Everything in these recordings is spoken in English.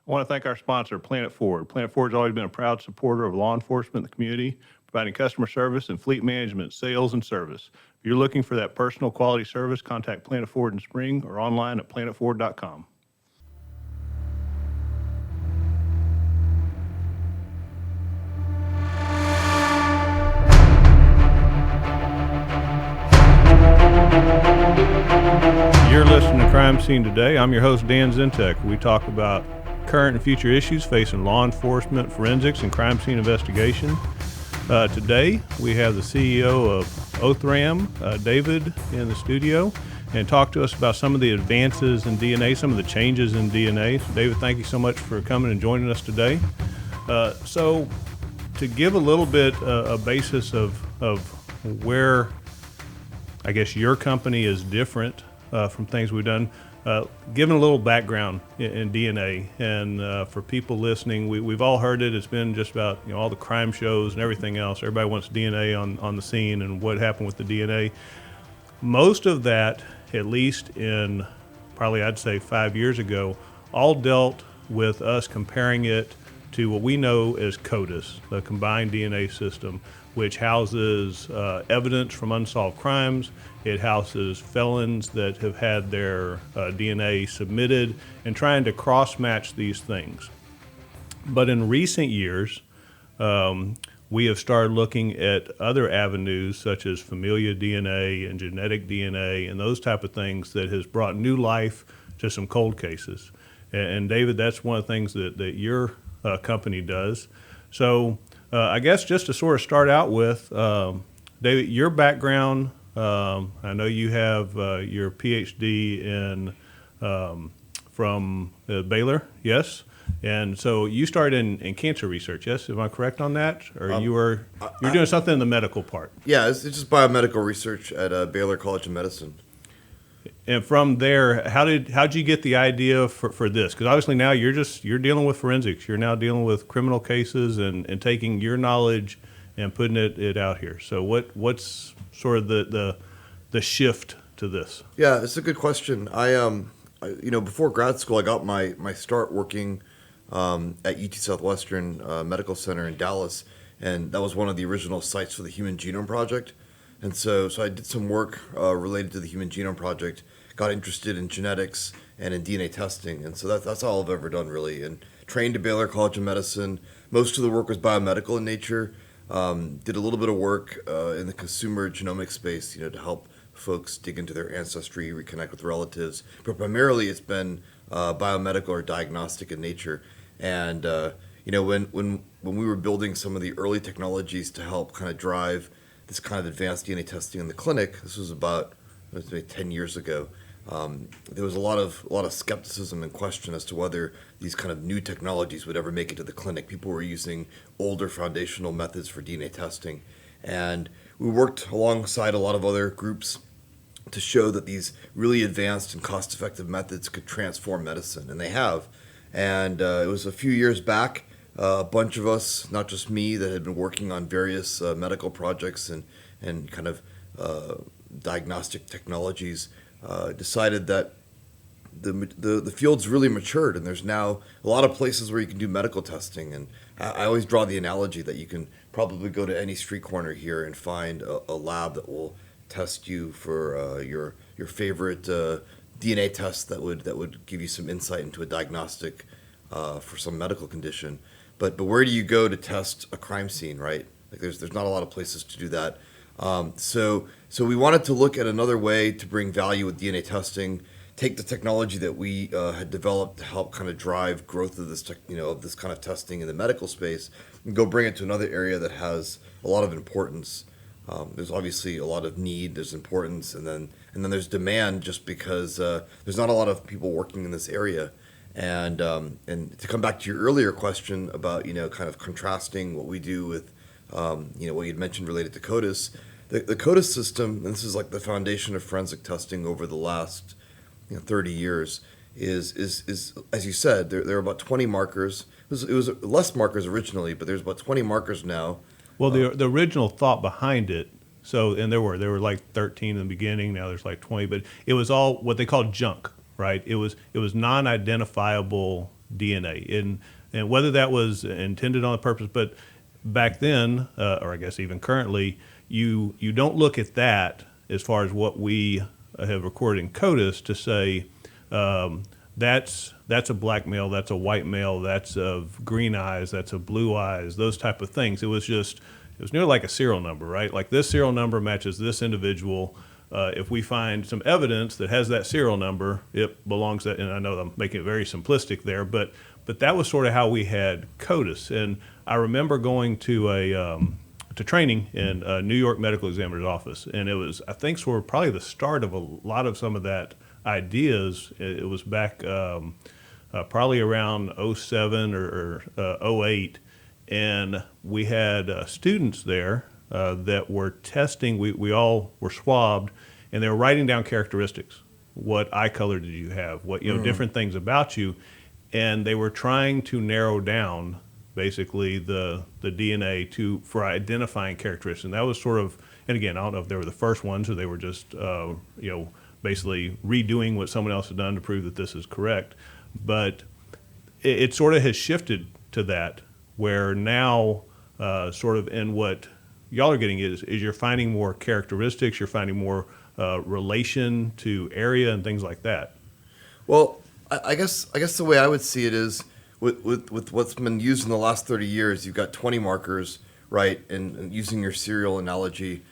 I want to thank our sponsor, Planet Ford. Planet Ford has always been a proud supporter of law enforcement in the community, providing customer service and fleet management, sales, and service. If you're looking for that personal quality service, contact Planet Ford in Spring or online at planetford.com. You're listening to Crime Scene Today. I'm your host, Dan Zintek. We talk about current and future issues facing law enforcement, forensics, and crime scene investigation. Today, we have the CEO of Othram, David, in the studio, and talk to us about some of the advances in DNA, some of the changes in DNA. So, David, thank you so much for coming and joining us today. So, to give a little bit a basis of where, I guess, your company is different from things we've done, giving a little background in DNA, and for people listening, we've all heard it. It's been just about all the crime shows and everything else. Everybody wants DNA on the scene and what happened with the DNA. Most of that, at least in probably I'd say 5 years ago, all dealt with us comparing it to what we know as CODIS, the Combined DNA System, which houses evidence from unsolved crimes. It houses felons that have had their DNA submitted and trying to cross-match these things. But in recent years, we have started looking at other avenues such as familial DNA and genetic DNA and those type of things that has brought new life to some cold cases. And David, that's one of the things that your company does. So I guess just to sort of start out with, David, your background, I know you have your PhD from Baylor, yes? And so you started in cancer research, yes? Am I correct on that? Or you're doing something in the medical part? Yeah, it's just biomedical research at Baylor College of Medicine. And from there, how'd you get the idea for this? Because obviously now you're dealing with forensics. You're now dealing with criminal cases and taking your knowledge and putting it out here. So what's sort of the shift to this? Yeah, it's a good question. I before grad school, I got my start working at UT Southwestern Medical Center in Dallas, and that was one of the original sites for the Human Genome Project. And so I did some work related to the Human Genome Project, got interested in genetics and in DNA testing, and so that's all I've ever done really. And trained at Baylor College of Medicine. Most of the work was biomedical in nature. Did a little bit of work in the consumer genomic space, to help folks dig into their ancestry, reconnect with relatives. But primarily, it's been biomedical or diagnostic in nature. And when we were building some of the early technologies to help kind of drive this kind of advanced DNA testing in the clinic, this was about maybe 10 years ago. There was a lot of skepticism and question as to whether these kind of new technologies would ever make it to the clinic. People were using older foundational methods for DNA testing, and we worked alongside a lot of other groups to show that these really advanced and cost-effective methods could transform medicine, and they have. And it was a few years back. A bunch of us, not just me, that had been working on various medical projects and kind of diagnostic technologies, decided that the field's really matured, and there's now a lot of places where you can do medical testing. And I always draw the analogy that you can probably go to any street corner here and find a lab that will test you for your favorite DNA test that would give you some insight into a diagnostic for some medical condition. But where do you go to test a crime scene, right? Like there's not a lot of places to do that. So we wanted to look at another way to bring value with DNA testing, take the technology that we had developed to help kind of drive growth of this kind of testing in the medical space, and go bring it to another area that has a lot of importance. There's obviously a lot of need, there's importance, and then there's demand, just because there's not a lot of people working in this area. And to come back to your earlier question about kind of contrasting what we do with what you'd mentioned related to CODIS, the CODIS system, and this is like the foundation of forensic testing over the last 30 years, is as you said, there are about 20 markers. It was less markers originally, but there's about 20 markers now. Well, the original thought behind it, and there were like 13 in the beginning. Now there's like 20, but it was all what they call junk. right? It was non-identifiable DNA, and whether that was intended on a purpose, but back then, or I guess even currently, you don't look at that as far as what we have recorded in CODIS to say that's a black male, that's a white male, that's of green eyes, that's of blue eyes, those type of things. It was nearly like a serial number, right? Like this serial number matches this individual. If we find some evidence that has that serial number, it belongs to, and I know I'm making it very simplistic there, but that was sort of how we had CODIS. And I remember going to training in a New York medical examiner's office, and it was, I think, sort of probably the start of a lot of some of that ideas. It was back probably around '07 or '08, and we had students there that were testing. We all were swabbed, and they were writing down characteristics. What eye color did you have? What, different things about you, and they were trying to narrow down basically the DNA for identifying characteristics. And that was sort of, and again, I don't know if they were the first ones or they were just basically redoing what someone else had done to prove that this is correct. But it sort of has shifted to that, where now sort of in what y'all are getting is you're finding more characteristics, you're finding more relation to area and things like that. Well, I guess the way I would see it is with what's been used in the last 30 years, you've got 20 markers, right? And using your serial analogy,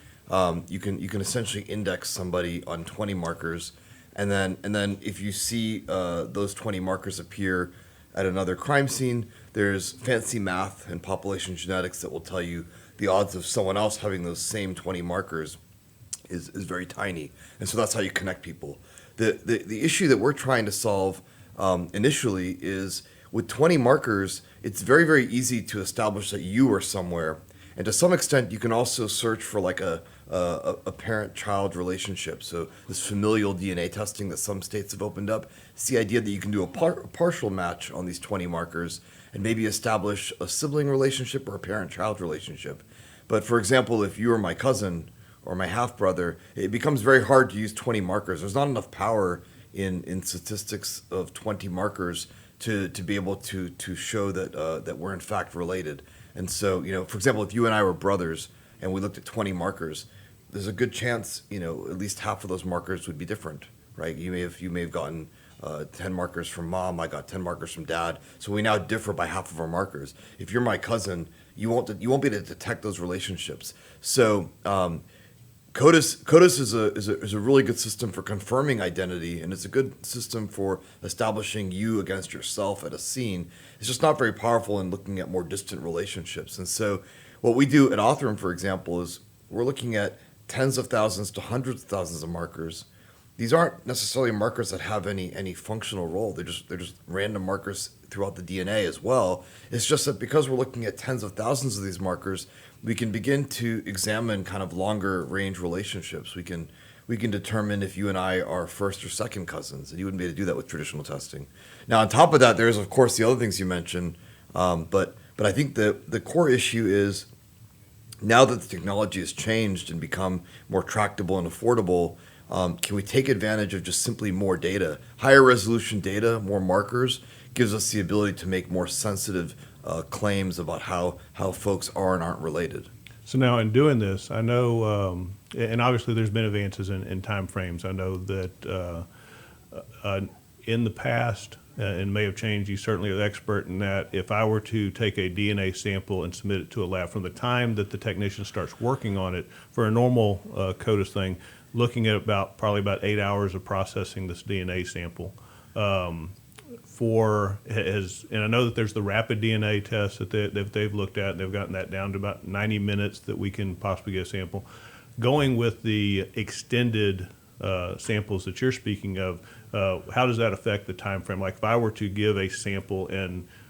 you can essentially index somebody on 20 markers, and then if you see those 20 markers appear at another crime scene, there's fancy math and population genetics that will tell you the odds of someone else having those same 20 markers is very tiny, and so that's how you connect people. The issue that we're trying to solve initially is with 20 markers, it's very, very easy to establish that you are somewhere. And to some extent, you can also search for like a parent-child relationship. So this familial DNA testing that some states have opened up, it's the idea that you can do a partial match on these 20 markers and maybe establish a sibling relationship or a parent-child relationship. But for example, if you are my cousin or my half-brother, it becomes very hard to use 20 markers. There's not enough power in statistics of 20 markers to be able to show that we're in fact related. And so, for example, if you and I were brothers and we looked at 20 markers, there's a good chance, at least half of those markers would be different, right? You may have gotten 10 markers from mom, I got 10 markers from dad. So we now differ by half of our markers. If you're my cousin, you won't be able to detect those relationships. So CODIS is a really good system for confirming identity, and it's a good system for establishing you against yourself at a scene. It's just not very powerful in looking at more distant relationships. And so what we do at Othram, for example, is we're looking at tens of thousands to hundreds of thousands of markers. These aren't necessarily markers that have any functional role. They're just random markers throughout the DNA as well. It's just that because we're looking at tens of thousands of these markers, we can begin to examine kind of longer range relationships. We can determine if you and I are first or second cousins, and you wouldn't be able to do that with traditional testing. Now, on top of that, there's of course the other things you mentioned, but I think the core issue is now that the technology has changed and become more tractable and affordable. Can we take advantage of just simply more data? Higher resolution data, more markers, gives us the ability to make more sensitive claims about how folks are and aren't related. So now in doing this, I know, and obviously there's been advances in time frames. I know that in the past, and may have changed, you certainly are the expert in that, if I were to take a DNA sample and submit it to a lab, from the time that the technician starts working on it, for a normal CODIS thing, looking at probably about 8 hours of processing this DNA sample. And I know that there's the rapid DNA test that they've looked at, and they've gotten that down to about 90 minutes that we can possibly get a sample. Going with the extended samples that you're speaking of, how does that affect the time frame? Like if I were to give a sample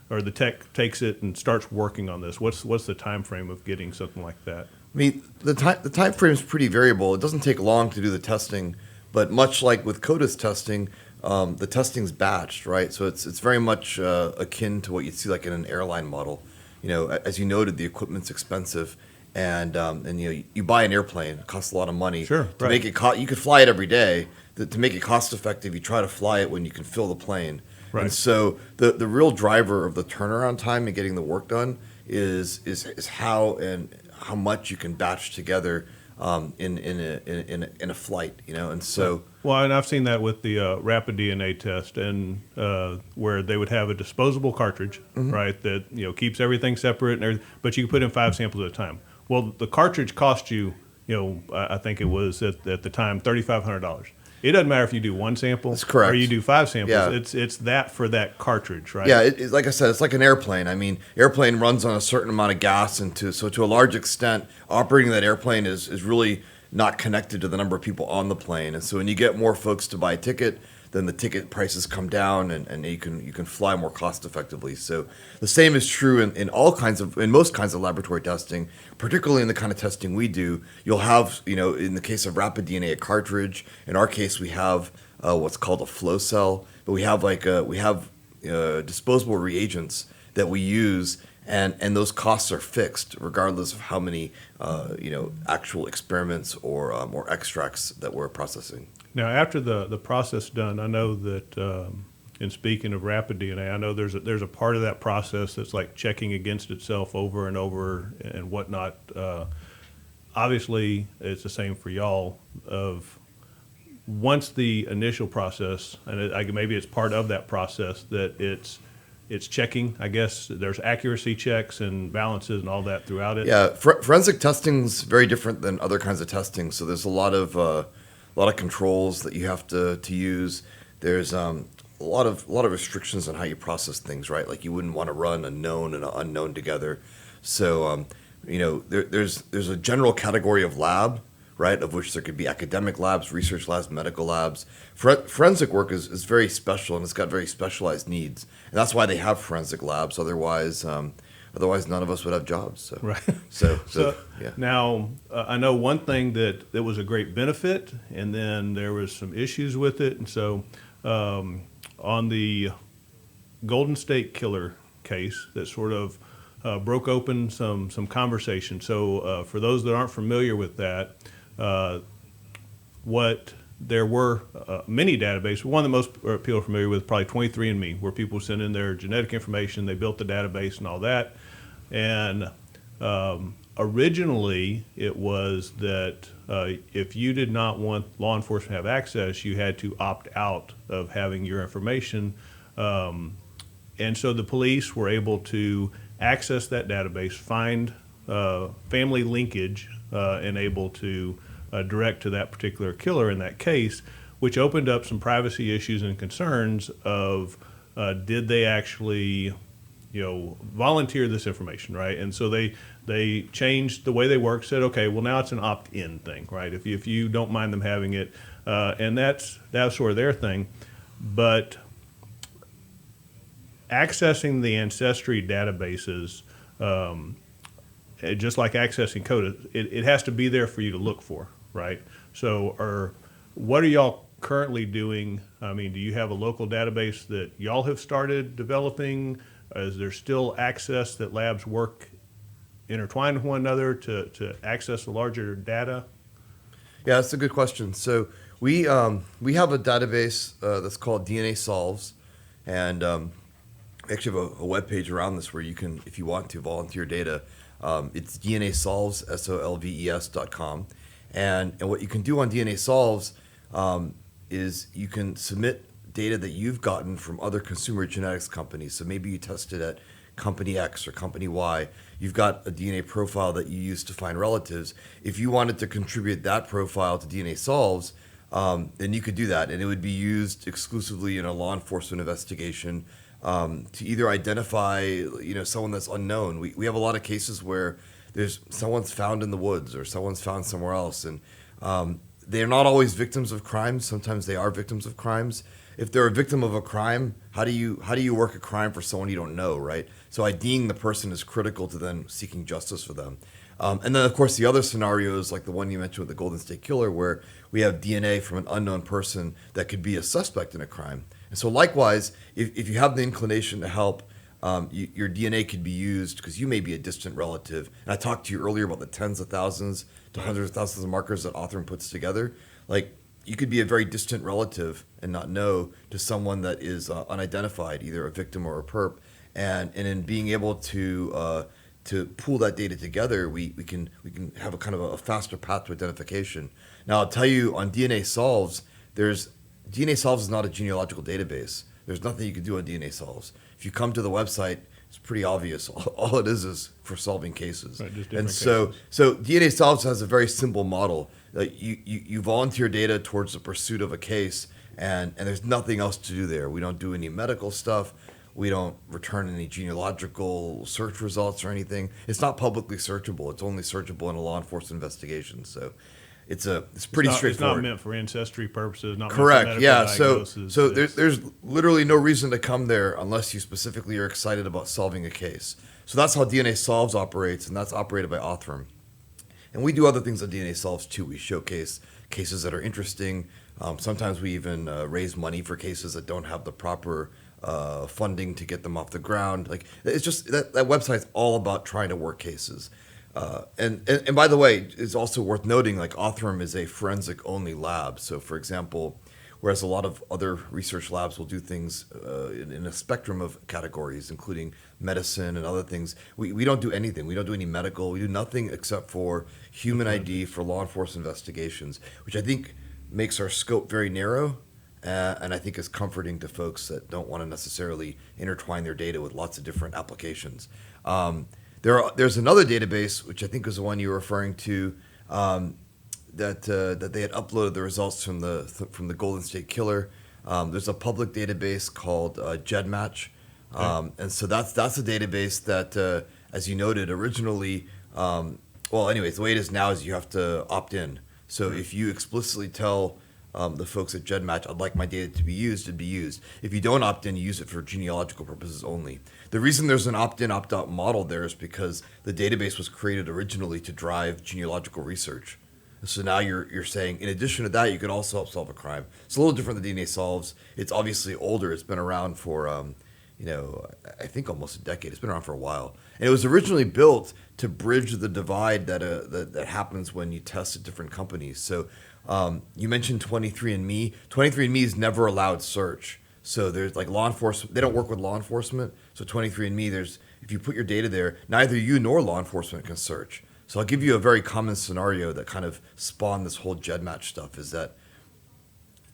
or the tech takes it and starts working on this, what's the time frame of getting something like that? I mean, the time frame is pretty variable. It doesn't take long to do the testing, but much like with CODIS testing, the testing's batched, right? So it's very much akin to what you'd see like in an airline model. As you noted, the equipment's expensive, and you buy an airplane, it costs a lot of money. Sure, to right. make it you could fly it every day. to make it cost effective, you try to fly it when you can fill the plane. Right. And so the real driver of the turnaround time and getting the work done is how much you can batch together in a flight, and so. Well, and I've seen that with the rapid DNA test, and where they would have a disposable cartridge, right, that keeps everything separate, and everything, but you can put in 5 samples at a time. Well, the cartridge cost you, I think it was at the time $3,500. It doesn't matter if you do 1 sample. That's correct. Or you do 5 samples. Yeah. It's that for that cartridge, right? Yeah, like I said, it's like an airplane. I mean, airplane runs on a certain amount of gas, and to a large extent, operating that airplane is really not connected to the number of people on the plane. And so when you get more folks to buy a ticket, then the ticket prices come down, and you can fly more cost effectively. So the same is true in most kinds of laboratory testing, particularly in the kind of testing we do. You'll have, in the case of rapid DNA, a cartridge. In our case, we have what's called a flow cell, but we have disposable reagents that we use, and those costs are fixed regardless of how many actual experiments or extracts that we're processing. Now, after the process done, I know that in speaking of rapid DNA, I know there's a part of that process that's like checking against itself over and over and whatnot. Obviously, it's the same for y'all. Of once the initial process, and maybe it's part of that process, that it's checking. I guess there's accuracy checks and balances and all that throughout it. Yeah, forensic testing's very different than other kinds of testing. So there's a lot of controls that you have to use. There's a lot of restrictions on how you process things, right? Like you wouldn't want to run a known and an unknown together. So there's a general category of lab, right, of which there could be academic labs, research labs, medical labs. Forensic work is very special, and it's got very specialized needs, and that's why they have forensic labs. Otherwise none of us would have jobs. So. Right. So yeah. Now, I know one thing that was a great benefit, and then there was some issues with it. And so on the Golden State Killer case that sort of broke open some conversation. So for those that aren't familiar with that, there were many databases. One that most people are familiar with, probably 23andMe, where people send in their genetic information. They built the database and all that. And originally, it was that if you did not want law enforcement to have access, you had to opt out of having your information. And so the police were able to access that database, find family linkage, and able to direct to that particular killer in that case, which opened up some privacy issues and concerns of did they actually volunteer this information, right? And so they changed the way they work, said, okay, well, now it's an opt-in thing, right? If you don't mind them having it, and that's sort of their thing. But accessing the ancestry databases, just like accessing code, it has to be there for you to look for, right? So what are y'all currently doing? I mean, do you have a local database that y'all have started developing? Is there still access that labs work intertwined with one another to access the larger data? Yeah, that's a good question. So we have a database that's called DNA Solves, and we actually have a web page around this where you can, if you want to, volunteer data. It's DNA Solves, solves.com. And what you can do on DNA Solves is you can submit data that you've gotten from other consumer genetics companies. So maybe you tested at company X or company Y. You've got a DNA profile that you use to find relatives. If you wanted to contribute that profile to DNA Solves, then you could do that. And it would be used exclusively in a law enforcement investigation to either identify someone that's unknown. We have a lot of cases where there's someone's found in the woods or someone's found somewhere else, and they're not always victims of crimes. Sometimes they are victims of crimes. If they're a victim of a crime, how do you work a crime for someone you don't know, right? So IDing the person is critical to then seeking justice for them. And then, of course, the other scenarios, like the one you mentioned with the Golden State Killer, where we have DNA from an unknown person that could be a suspect in a crime. And so likewise, if you have the inclination to help, your DNA could be used because you may be a distant relative. And I talked to you earlier about the tens of thousands to hundreds of thousands of markers that Othram puts together. Like, you could be a very distant relative and not know to someone that is unidentified, either a victim or a perp. And in being able to pool that data together, we can have a kind of a faster path to identification. Now, I'll tell you, on DNA Solves, DNA Solves is not a genealogical database. There's nothing you can do on DNA Solves. If you come to the website, it's pretty obvious. All it is for solving cases. Right, just and different cases. so DNA Solves has a very simple model. You volunteer data towards the pursuit of a case, and there's nothing else to do there. We don't do any medical stuff. We don't return any genealogical search results or anything. It's not publicly searchable. It's only searchable in a law enforcement investigation. So it's pretty straightforward. It's not meant for ancestry purposes. Not Correct. Meant for Yeah. medical diagnosis. So there's literally no reason to come there unless you specifically are excited about solving a case. So that's how DNA Solves operates, and that's operated by Othram. And we do other things on DNA Solves too. We showcase cases that are interesting. Sometimes we even raise money for cases that don't have the proper funding to get them off the ground. Like, it's just that website's all about trying to work cases. And by the way, it's also worth noting, like, Othram is a forensic only lab. So, for example, whereas a lot of other research labs will do things in a spectrum of categories, including medicine and other things, we don't do anything. We don't do any medical. We do nothing except for human ID for law enforcement investigations, which I think makes our scope very narrow. And I think is comforting to folks that don't want to necessarily intertwine their data with lots of different applications. There's another database, which I think was the one you were referring to, that they had uploaded the results from the Golden State Killer. There's a public database called GEDmatch, and so that's a database that, as you noted originally, anyways, the way it is now is you have to opt in. So if you explicitly tell the folks at GEDmatch, I'd like my data to be used, it'd be used. If you don't opt in, you use it for genealogical purposes only. The reason there's an opt-in, opt-out model there is because the database was created originally to drive genealogical research. So now you're saying, in addition to that, you can also help solve a crime. It's a little different than DNA Solves. It's obviously older. It's been around for, I think almost a decade. It's been around for a while. And it was originally built to bridge the divide that happens when you test at different companies. So you mentioned 23andMe. 23andMe is never allowed search. So there's like law enforcement. They don't work with law enforcement. So 23andMe, if you put your data there, neither you nor law enforcement can search. So I'll give you a very common scenario that kind of spawned this whole GEDmatch stuff is that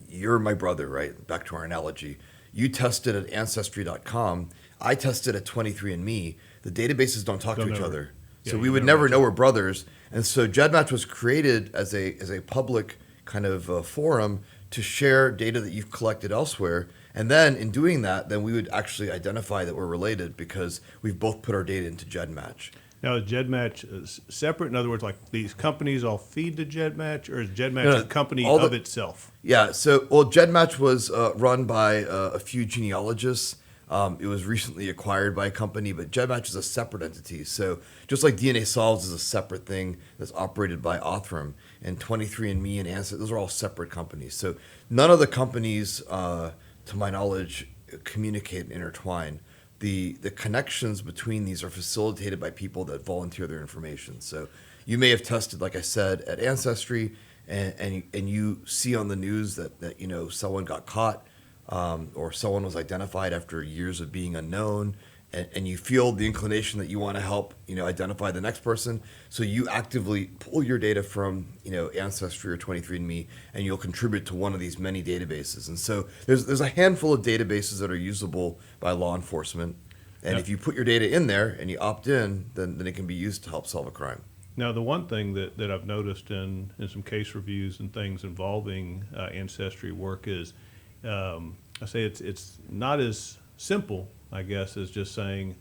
you're my brother, right? Back to our analogy. You tested at Ancestry.com. I tested at 23andMe. The databases don't talk to each other. So we would never know we're brothers. And so GEDmatch was created as a public kind of forum to share data that you've collected elsewhere. And then in doing that, then we would actually identify that we're related because we've both put our data into GEDmatch. Now, is GEDmatch separate? In other words, like these companies all feed to GEDmatch, or is GEDmatch a company of itself? Yeah, so, GEDmatch was run by a few genealogists. It was recently acquired by a company, but GEDmatch is a separate entity. So just like DNA Solves is a separate thing that's operated by Othram, and 23andMe and Ancestry, those are all separate companies. So none of the companies, to my knowledge, communicate and intertwine. The connections between these are facilitated by people that volunteer their information. So you may have tested, like I said, at Ancestry, and you see on the news that someone got caught, or someone was identified after years of being unknown, and you feel the inclination that you want to help identify the next person. So you actively pull your data from Ancestry or 23andMe, and you'll contribute to one of these many databases. And so there's a handful of databases that are usable by law enforcement, and if you put your data in there and you opt in, then it can be used to help solve a crime. Now, the one thing that I've noticed in some case reviews and things involving Ancestry work is, I say it's not as simple, I guess, as just saying,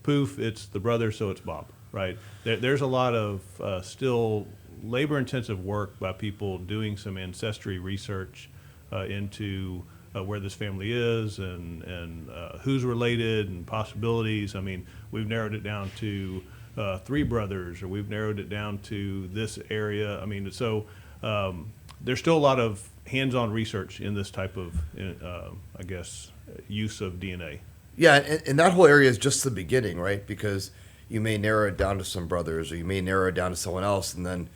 poof, it's the brother, so it's Bob, right? There's a lot of still labor-intensive work by people doing some ancestry research into where this family is and who's related and possibilities. I mean, we've narrowed it down to 3 brothers, or we've narrowed it down to this area. I mean, so there's still a lot of hands-on research in this type of, use of DNA. Yeah, and that whole area is just the beginning, right? Because you may narrow it down to some brothers, or you may narrow it down to someone else, and then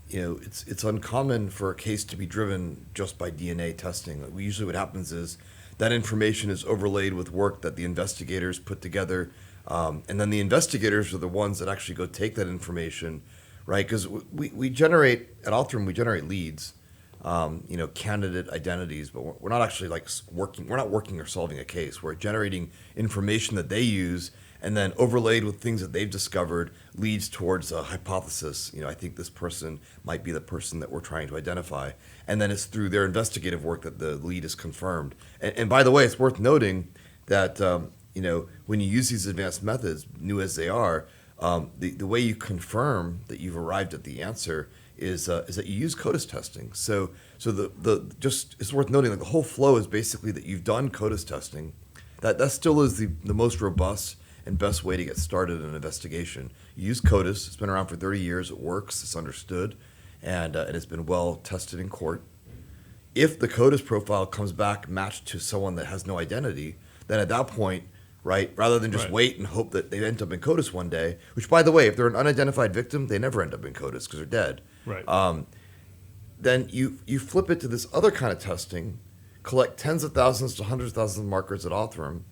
it's uncommon for a case to be driven just by DNA testing. Like, usually what happens is that information is overlaid with work that the investigators put together, and then the investigators are the ones that actually go take that information, right? Because we generate, at Othram, we generate leads, candidate identities, but we're not actually like working. We're not working or solving a case. We're generating information that they use, and then overlaid with things that they've discovered leads towards a hypothesis. I think this person might be the person that we're trying to identify. And then it's through their investigative work that the lead is confirmed. And by the way, it's worth noting that, when you use these advanced methods, new as they are, the way you confirm that you've arrived at the answer is that you use CODIS testing. So it's worth noting that the whole flow is basically that you've done CODIS testing. That still is the most robust and best way to get started in an investigation. You use CODIS. It's been around for 30 years. It works. It's understood, and it's been well tested in court. If the CODIS profile comes back matched to someone that has no identity, then at that point, right, rather than just wait and hope that they end up in CODIS one day, which, by the way, if they're an unidentified victim, they never end up in CODIS because they're dead. Right. Then you flip it to this other kind of testing, collect tens of thousands to hundreds of thousands of markers at Othram.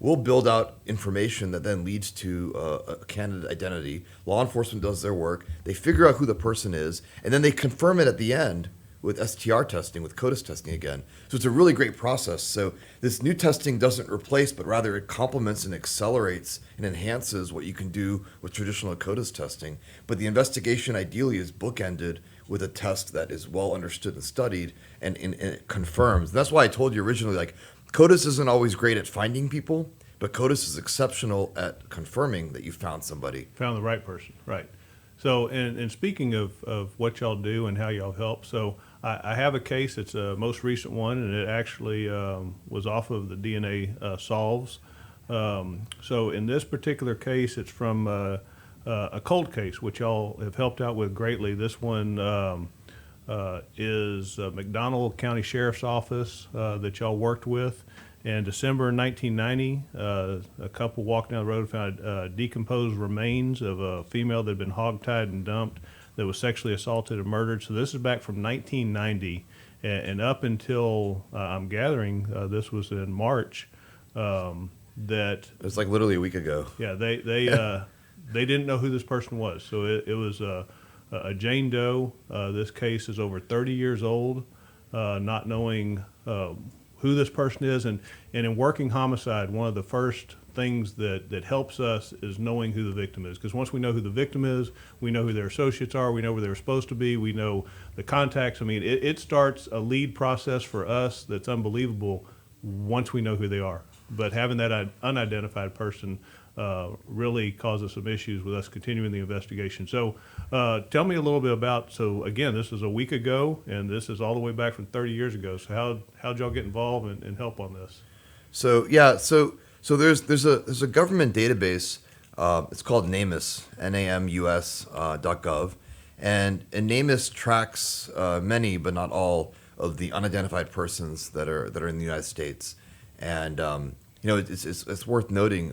We'll build out information that then leads to a candidate identity. Law enforcement does their work. They figure out who the person is, and then they confirm it at the end with STR testing, with CODIS testing again. So it's a really great process. So this new testing doesn't replace, but rather it complements and accelerates and enhances what you can do with traditional CODIS testing. But the investigation ideally is bookended with a test that is well understood and studied, and it confirms. And that's why I told you originally, like, CODIS isn't always great at finding people, but CODIS is exceptional at confirming that you found somebody. Found the right person, right. So, and speaking of what y'all do and how y'all help, so I have a case. It's a most recent one, and it actually was off of the DNA solves. So in this particular case, it's from a cold case, which y'all have helped out with greatly. This one is McDonald County Sheriff's Office that y'all worked with. In December 1990, a couple walked down the road and found decomposed remains of a female that had been hogtied and dumped, that was sexually assaulted and murdered. So this is back from 1990, and up until I'm gathering this was in March. That it was like literally a week ago. Yeah, they didn't know who this person was. So it was a Jane Doe. This case is over 30 years old, not knowing who this person is, and in working homicide, one of the first things that helps us is knowing who the victim is. Because once we know who the victim is, we know who their associates are, we know where they're supposed to be, we know the contacts. I mean, it starts a lead process for us that's unbelievable once we know who they are. But having that unidentified person really causes some issues with us continuing the investigation. So tell me a little bit about, so again, this is a week ago, and this is all the way back from 30 years ago. So how'd y'all get involved and help on this? So so there's a government database. It's called NAMUS, NAMUS.gov, and NAMUS tracks many, but not all, of the unidentified persons that are in the United States. And it's worth noting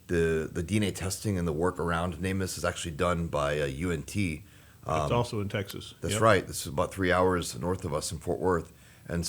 the DNA testing and the work around NAMUS is actually done by UNT. It's also in Texas. That's right. This is about 3 hours north of us in Fort Worth. And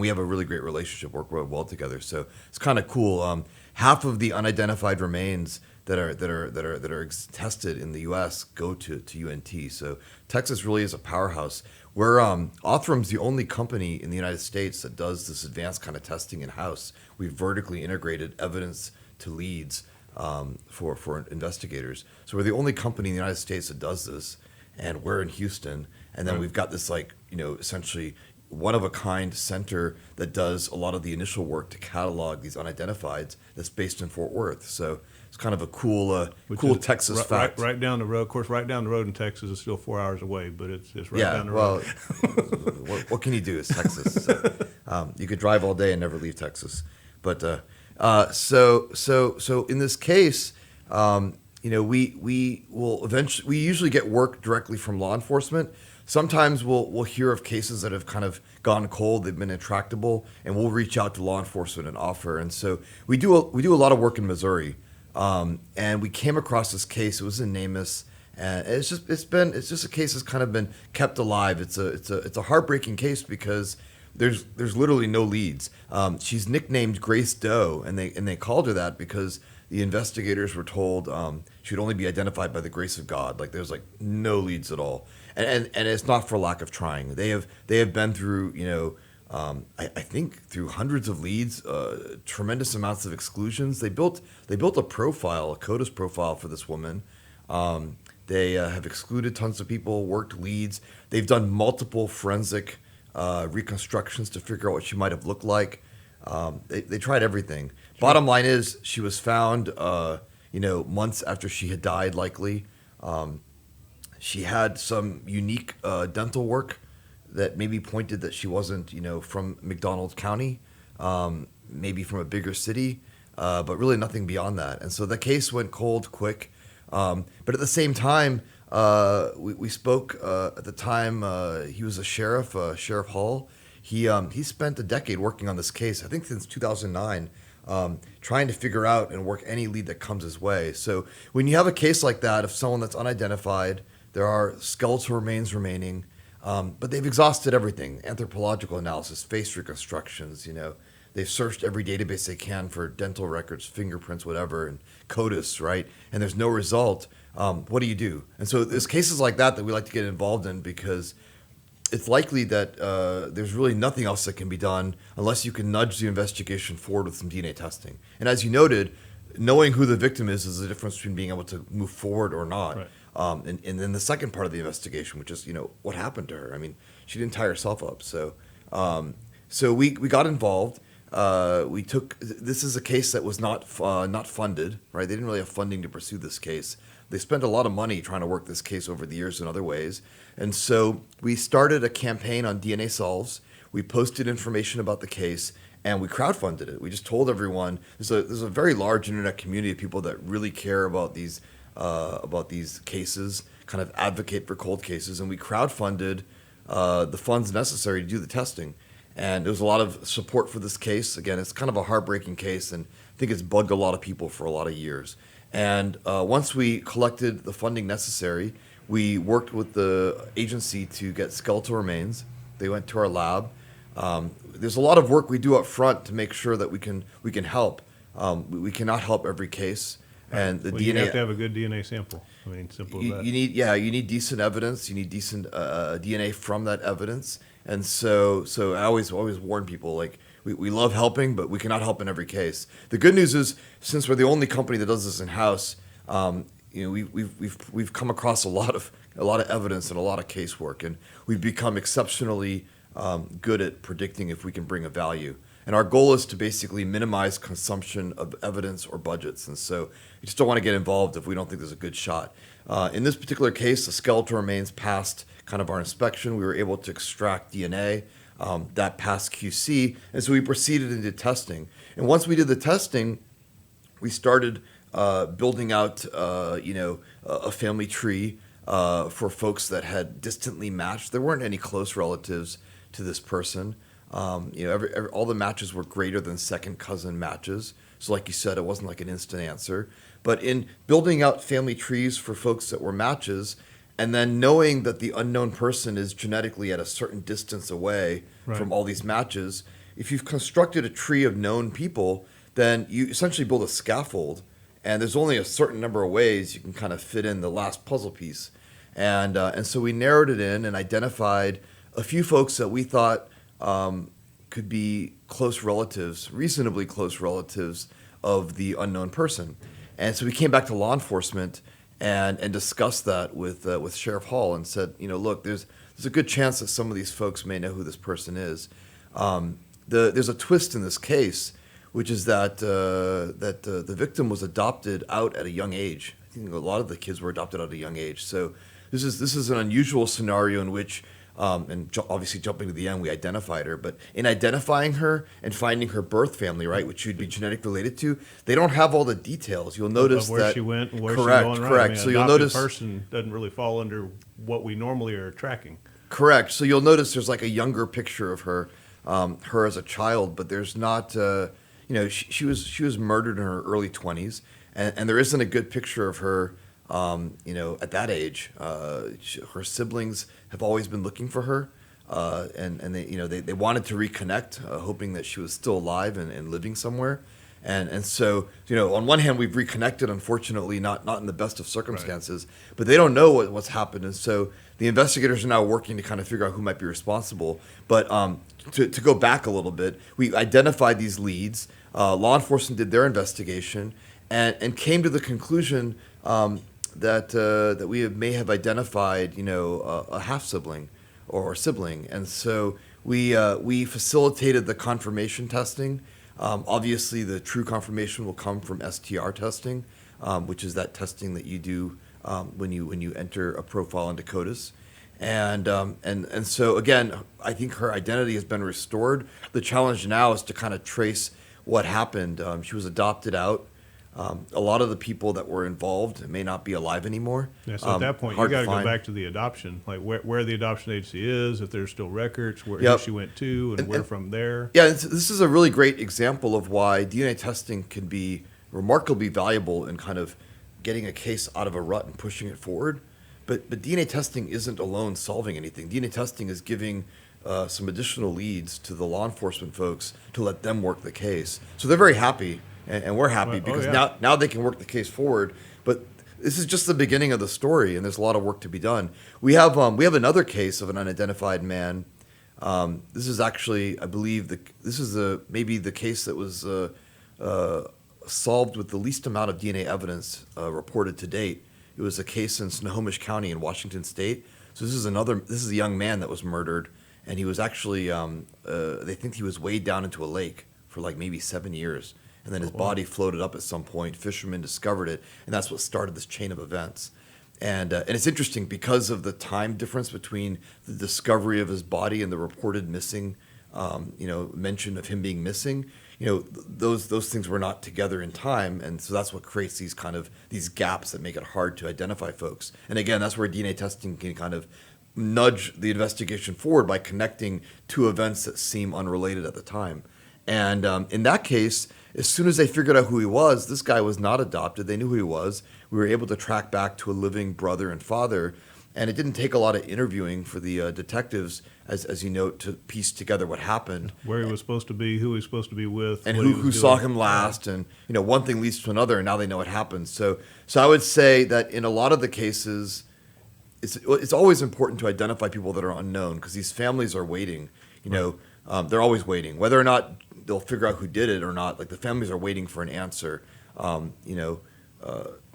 we have a really great relationship, work real well together. So it's kind of cool. Half of the unidentified remains that are tested in the U.S. go to UNT. So Texas really is a powerhouse. Othram's the only company in the United States that does this advanced kind of testing in-house. We've vertically integrated evidence to leads for investigators. So we're the only company in the United States that does this, and we're in Houston. And then we've got this essentially one-of-a-kind center that does a lot of the initial work to catalog these unidentifieds that's based in Fort Worth. So it's kind of a cool Texas fact. Right down the road. Of course, right down the road in Texas is still 4 hours away, but it's right down the road. What can you do? It's Texas. So, you could drive all day and never leave Texas. But so in this case, we usually get work directly from law enforcement. Sometimes we'll hear of cases that have kind of gone cold, they've been intractable, and we'll reach out to law enforcement and offer. And so we do a lot of work in Missouri, and we came across this case. It was in NAMUS, And it's just a case that's kind of been kept alive. It's a heartbreaking case because there's literally no leads. She's nicknamed Grace Doe, and they called her that because the investigators were told she would only be identified by the grace of God. Like there's like no leads at all, and it's not for lack of trying. They have been through I think through hundreds of leads, tremendous amounts of exclusions. They built a profile, a CODIS profile for this woman. They have excluded tons of people, worked leads. They've done multiple forensic reconstructions to figure out what she might have looked like. They tried everything. Sure. Bottom line is she was found, months after she had died, likely. She had some unique dental work that maybe pointed that she wasn't, from McDonald County, maybe from a bigger city, but really nothing beyond that. And so the case went cold quick. But at the same time, we spoke at the time. He was a sheriff, Sheriff Hall. He spent a decade working on this case, I think since 2009, trying to figure out and work any lead that comes his way. So when you have a case like that of someone that's unidentified, there are skeletal remains remaining, but they've exhausted everything: anthropological analysis, face reconstructions. They've searched every database they can for dental records, fingerprints, whatever, and CODIS, right? And there's no result. What do you do? And so there's cases like that we like to get involved in because it's likely that there's really nothing else that can be done unless you can nudge the investigation forward with some DNA testing. And as you noted, knowing who the victim is the difference between being able to move forward or not. Right. And then the second part of the investigation, which is, what happened to her? I mean, she didn't tie herself up. So we got involved. This is a case that was not funded, right? They didn't really have funding to pursue this case. They spent a lot of money trying to work this case over the years in other ways. And so we started a campaign on DNA Solves. We posted information about the case, and we crowdfunded it. We just told everyone there's a very large internet community of people that really care about these cases, kind of advocate for cold cases, and we crowdfunded the funds necessary to do the testing. And there was a lot of support for this case. Again, it's kind of a heartbreaking case, and I think it's bugged a lot of people for a lot of years. And once we collected the funding necessary, we worked with the agency to get skeletal remains. They went to our lab. There's a lot of work we do up front to make sure that we can help. We cannot help every case. And the DNA, you have to have a good DNA sample. I mean, simple as that. You need decent evidence. You need decent DNA from that evidence. And so I always warn people, like, we love helping, but we cannot help in every case. The good news is, since we're the only company that does this in house, we've come across a lot of evidence and a lot of casework, and we've become exceptionally good at predicting if we can bring a value. And our goal is to basically minimize consumption of evidence or budgets. And so we just don't want to get involved if we don't think there's a good shot. In this particular case, the skeletal remains passed kind of our inspection. We were able to extract DNA. That passed QC. And so we proceeded into testing. And once we did the testing, we started building out, a family tree for folks that had distantly matched. There weren't any close relatives to this person. All the matches were greater than second cousin matches. So like you said, it wasn't like an instant answer. But in building out family trees for folks that were matches, and then knowing that the unknown person is genetically at a certain distance away from all these matches, if you've constructed a tree of known people, then you essentially build a scaffold, and there's only a certain number of ways you can kind of fit in the last puzzle piece. And so we narrowed it in and identified a few folks that we thought could be close relatives, reasonably close relatives of the unknown person. And so we came back to law enforcement and discussed that with Sheriff Hall and said, look, there's a good chance that some of these folks may know who this person is. There's a twist in this case, which is that the victim was adopted out at a young age. I think a lot of the kids were adopted at a young age. So this is an unusual scenario in which, obviously jumping to the end, we identified her. But in identifying her and finding her birth family, right, which she'd be genetically related to, they don't have all the details. You'll notice of where she went and where correct, she's going. Correct. Right. I mean, so you'll notice person doesn't really fall under what we normally are tracking. Correct. So you'll notice there's like a younger picture of her as a child, but there's not. She was murdered in her early 20s, and there isn't a good picture of her at that age, her siblings have always been looking for her, and they wanted to reconnect, hoping that she was still alive and living somewhere. And so, on one hand, we've reconnected, unfortunately, not in the best of circumstances, right. But they don't know what's happened. And so the investigators are now working to kind of figure out who might be responsible. But to go back a little bit, we identified these leads. Law enforcement did their investigation and came to the conclusion that we may have identified, a half-sibling or sibling. And so we facilitated the confirmation testing. Obviously, the true confirmation will come from STR testing, which is that testing that you do when you enter a profile into CODIS. And so, again, I think her identity has been restored. The challenge now is to kind of trace what happened. She was adopted out. A lot of the people that were involved may not be alive anymore. Yeah, so at that point, you got to go back to the adoption, like where the adoption agency is, if there's still records, who she went to, and where from there. Yeah, this is a really great example of why DNA testing can be remarkably valuable in kind of getting a case out of a rut and pushing it forward. But DNA testing isn't alone solving anything. DNA testing is giving some additional leads to the law enforcement folks to let them work the case. So they're very happy. And we're happy because now they can work the case forward. But this is just the beginning of the story, and there's a lot of work to be done. We have another case of an unidentified man. This is actually, I believe, maybe the case that was solved with the least amount of DNA evidence reported to date. It was a case in Snohomish County in Washington State. So this is a young man that was murdered, and he was actually they think he was weighed down into a lake for like maybe 7 years. And then his body floated up at some point. Fishermen discovered it, and that's what started this chain of events. And it's interesting because of the time difference between the discovery of his body and the reported missing, mention of him being missing. Those things were not together in time, and so that's what creates these gaps that make it hard to identify folks. And again, that's where DNA testing can kind of nudge the investigation forward by connecting two events that seem unrelated at the time. And in that case, as soon as they figured out who he was, this guy was not adopted. They knew who he was. We were able to track back to a living brother and father. And it didn't take a lot of interviewing for the detectives, as you note, to piece together what happened. Where he was supposed to be, who he was supposed to be with. And who saw him last. And, one thing leads to another, and now they know what happened. So I would say that in a lot of the cases, it's always important to identify people that are unknown because these families are waiting. They're always waiting. Whether or not they'll figure out who did it or not, like the families are waiting for an answer.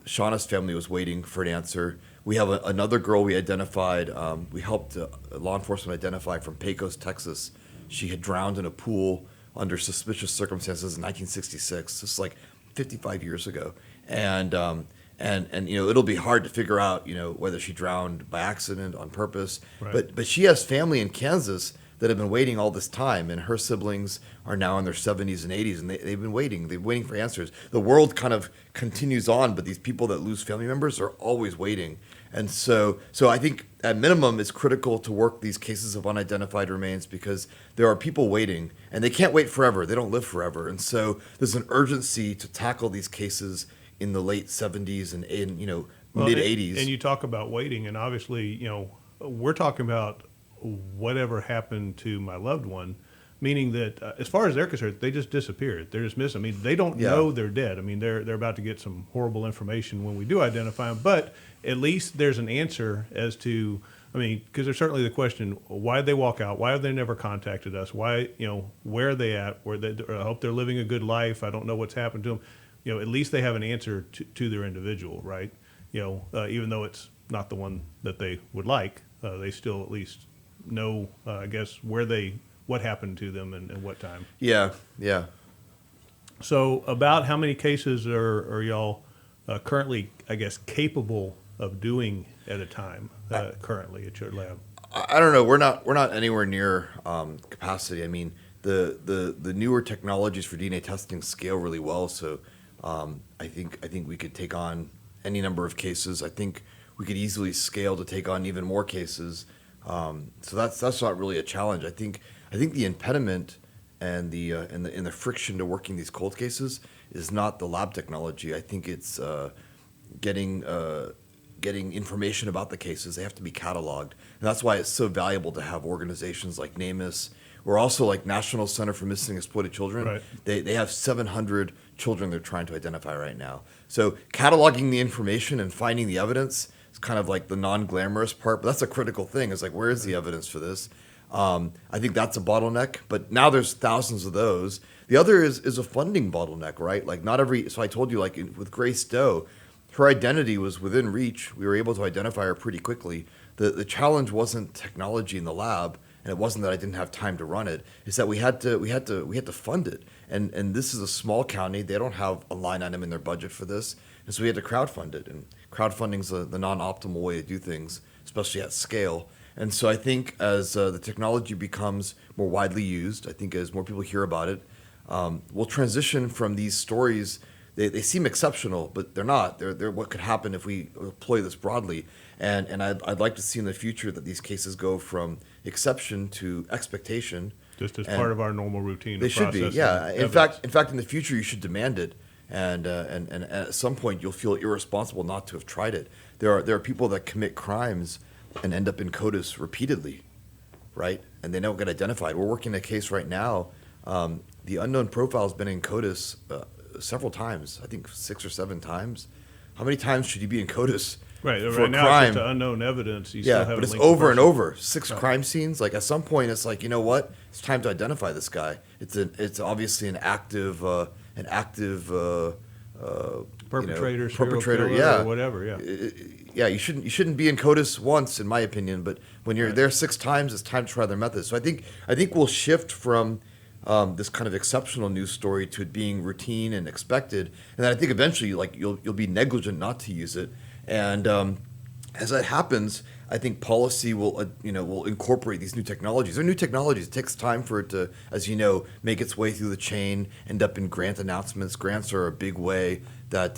Shauna's family was waiting for an answer. We have another girl we identified. We helped law enforcement identify from Pecos, Texas. She had drowned in a pool under suspicious circumstances in 1966. This is like 55 years ago. And it'll be hard to figure out, whether she drowned by accident, on purpose. Right. But she has family in Kansas that have been waiting all this time, and her siblings are now in their 70s and 80s, and they've been waiting. They're waiting for answers. The world kind of continues on, but these people that lose family members are always waiting. And so I think at minimum it's critical to work these cases of unidentified remains because there are people waiting, and they can't wait forever. They don't live forever. And so there's an urgency to tackle these cases in the late 70s and mid 80s. And you talk about waiting, and obviously, we're talking about whatever happened to my loved one, meaning that as far as they're concerned, they just disappeared. They're just missing. I mean, they don't know they're dead. I mean, they're about to get some horrible information when we do identify them, but at least there's an answer as to, because there's certainly the question, why did they walk out? Why have they never contacted us? Why, where are they at? I hope they're living a good life. I don't know what's happened to them. At least they have an answer to their individual, right? Even though it's not the one that they would like, they still at least know, I guess, what happened to them and what time. Yeah. So about how many cases are y'all currently, I guess, capable of doing at a time currently at your lab? I don't know. We're not anywhere near capacity. I mean, the newer technologies for DNA testing scale really well. So I think we could take on any number of cases. I think we could easily scale to take on even more cases. So that's not really a challenge. I think the impediment and the friction to working these cold cases is not the lab technology. I think it's getting getting information about the cases, they have to be cataloged. And that's why it's so valuable to have organizations like NamUs, or also like National Center for Missing and Exploited Children. Right. They have 700 children they're trying to identify right now. So cataloging the information and finding the evidence is kind of like the non-glamorous part, but that's a critical thing. It's like, where is the evidence for this? I think that's a bottleneck, but now there's thousands of those. The other is a funding bottleneck, right? Like not every, so I told you, like with Grace Doe, her identity was within reach. We were able to identify her pretty quickly. The challenge wasn't technology in the lab, and it wasn't that I didn't have time to run it. It's that we had to fund it. And this is a small county. They don't have a line item in their budget for this. And so we had to crowdfund it. And crowdfunding's the non-optimal way to do things, especially at scale. And so I think as the technology becomes more widely used, I think as more people hear about it, we'll transition from these stories. They seem exceptional, but they're not. They're what could happen if we employ this broadly. And I'd like to see in the future that these cases go from exception to expectation. Just as part of our normal routine. They should be, yeah. In fact, in the future, you should demand it. And at some point, you'll feel irresponsible not to have tried it. There are people that commit crimes and end up in CODIS repeatedly, right? And they don't get identified. We're working a case right now. The unknown profile has been in CODIS several times, I think 6 or 7 times. How many times should you be in CODIS Right, for right now crime? it's just unknown evidence. You Yeah, still but it's haven't linked the over and person. over. 6 crime scenes. Like at some point, it's like, you know what? It's time to identify this guy. It's obviously an active Perpetrator, serial perpetrator, killer, yeah, or whatever, yeah. Yeah, you shouldn't be in CODIS once, in my opinion. But when you're there 6 times, it's time to try their methods. So I think we'll shift from this kind of exceptional news story to it being routine and expected, and then I think eventually, like you'll be negligent not to use it. And as that happens, I think policy will incorporate these new technologies. They're new technologies. It takes time for it to, as you know, make its way through the chain, end up in grant announcements. Grants are a big way that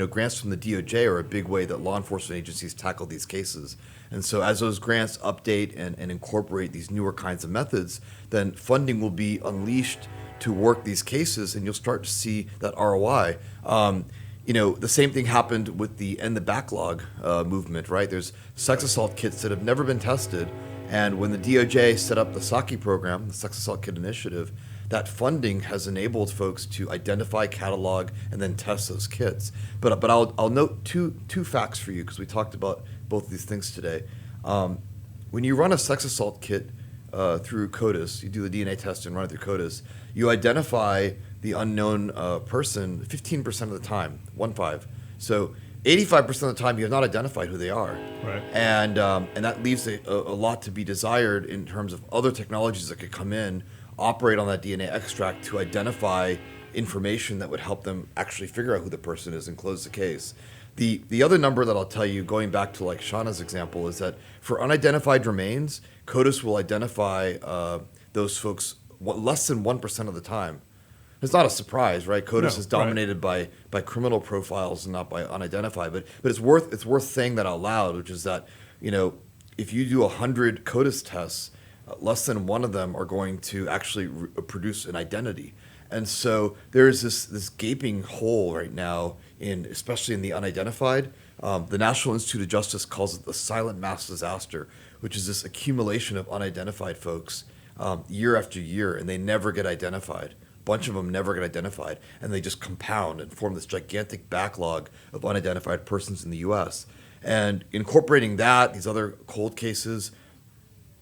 grants from the DOJ are a big way that law enforcement agencies tackle these cases. And so as those grants update and incorporate these newer kinds of methods, then funding will be unleashed to work these cases, and you'll start to see that ROI. The same thing happened with the End the Backlog movement, right? There's sex assault kits that have never been tested, and when the DOJ set up the SAKI program, the Sex Assault Kit Initiative, that funding has enabled folks to identify, catalog, and then test those kits. But I'll note two facts for you, because we talked about both of these things today. When you run a sex assault kit through CODIS, you do the DNA test and run it through CODIS, you identify the unknown person 15% of the time, 1-5. So 85% of the time you have not identified who they are. Right. And that leaves a lot to be desired in terms of other technologies that could come in, operate on that DNA extract to identify information that would help them actually figure out who the person is and close the case. The other number that I'll tell you, going back to like Shauna's example, is that for unidentified remains, CODIS will identify those folks less than 1% of the time. It's not a surprise, right? CODIS is dominated by criminal profiles and not by unidentified. But it's worth saying that out loud, which is that if you do 100 CODIS tests, less than 1 of them are going to actually produce an identity. And so there's this gaping hole right now, especially in the unidentified. The National Institute of Justice calls it the silent mass disaster, which is this accumulation of unidentified folks year after year, and they never get identified. A bunch of them never get identified, and they just compound and form this gigantic backlog of unidentified persons in the U.S. And incorporating these other cold cases,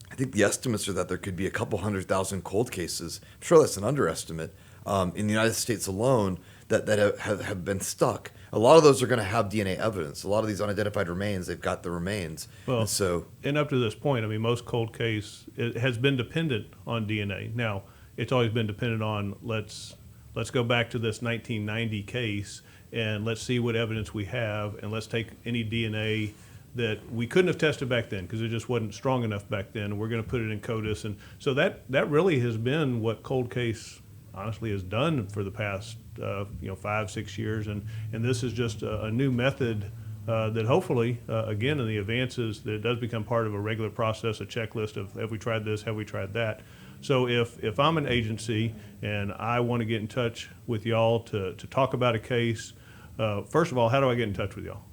I think the estimates are that there could be a couple 100,000 cold cases. I'm sure that's an underestimate. In the United States alone, that have been stuck. A lot of those are going to have DNA evidence. A lot of these unidentified remains, they've got the remains. Well, and up to this point, I mean, most cold case has been dependent on DNA. Now, it's always been dependent on let's go back to this 1990 case and let's see what evidence we have, and let's take any DNA that we couldn't have tested back then because it just wasn't strong enough back then. We're going to put it in CODIS, and so that really has been what cold case honestly has done for the past 5-6 years, and this is just a new method that hopefully again, in the advances, that it does become part of a regular process, a checklist of have we tried this, have we tried that. So if I'm an agency and I want to get in touch with y'all to talk about a case, first of all, how do I get in touch with y'all?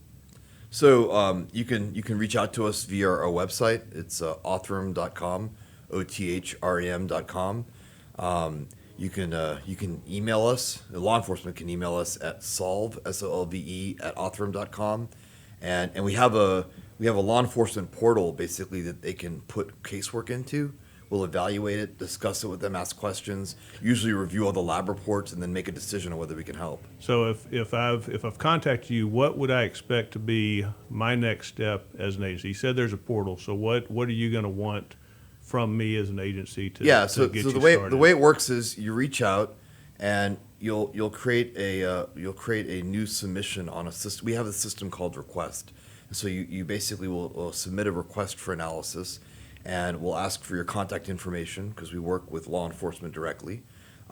So you can reach out to us via our website. It's othram.com, OTHREM.com. You can email us. Law enforcement can email us at solve, SOLVE, at othram.com. And we have a law enforcement portal basically that they can put casework into. We'll evaluate it, discuss it with them, ask questions, usually review all the lab reports, and then make a decision on whether we can help. So if I've contacted you, what would I expect to be my next step as an agency? You said there's a portal. So what are you going to want from me as an agency to get so you the started? way it works is you reach out and you'll create a new submission on a system. We have a system called Request. So you basically will submit a request for analysis, and we'll ask for your contact information because we work with law enforcement directly.